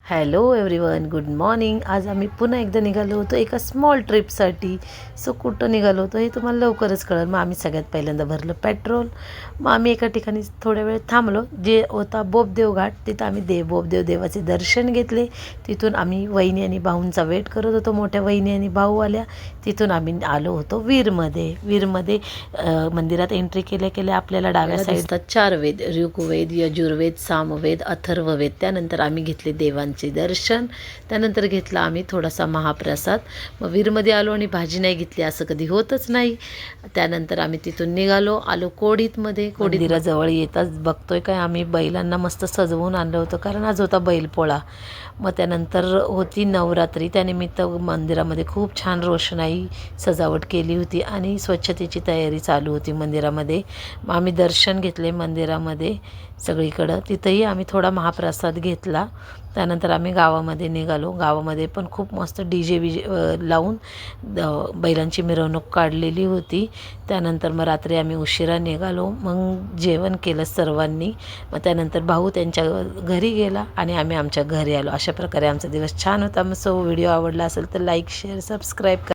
Hello everyone, good morning. आज आम्ही पुन्हा एकदा निघालो होतो एका स्मॉल ट्रिपसाठी. सो कुठं निघालो होतो हे तुम्हाला लवकरच कळेल. मग आम्ही सगळ्यात पहिल्यांदा भरलं पेट्रोल. मग आम्ही एका ठिकाणी थोड्या वेळ थांबलो, जे होता बोपदेव घाट. तिथं आम्ही बोपदेव देवाचे दर्शन घेतले. तिथून आम्ही वहिनी आणि भाऊंचा वेट करत होतो. मोठ्या वहिनी आणि भाऊ आल्या. तिथून आम्ही आलो होतो वीरमध्ये मंदिरात एंट्री केल्या केल्या आपल्याला डाव्या साईडला 4 वेद, ऋग्वेद, यजुर्वेद, सामवेद, अथर्ववेद. त्यानंतर आम्ही घेतले देवांचे दर्शन. त्यानंतर घेतला आम्ही थोडासा महाप्रसाद. मग वीरमध्ये आलो आणि भाजी नाही घेतली असं कधी होतच नाही. त्यानंतर आम्ही तिथून निघालो कोडीतमध्ये. मंदिराजवळ येताच बघतोय काय आम्ही बैलांना मस्त सजवून आणलं होतं, कारण आज होता बैलपोळा. मग त्यानंतर होती नवरात्री. त्यानिमित्त मंदिरामध्ये खूप छान रोषणाई सजावट केली होती आणि स्वच्छतेची तयारी चालू होती मंदिरामध्ये. मग आम्ही दर्शन घेतले मंदिरामध्ये सगळीकडं. तिथंही आम्ही थोडा महाप्रसाद घेतला. त्यानंतर आम्ही गावामध्ये निघालो. गावामध्ये पण खूप मस्त DJ लावून बैलांची मिरवणूक काढलेली होती. त्यानंतर मग रात्री आम्ही उशिरा निघालो. मग जेवण केलं सर्वांनी. मग त्यानंतर भाऊ त्यांच्या घरी गेला आणि आम्ही आमच्या घरी आलो. अशा प्रकारे आमचा दिवस छान होता. मग व्हिडिओ आवडला असेल तर लाईक, शेअर, सबस्क्राईब करा.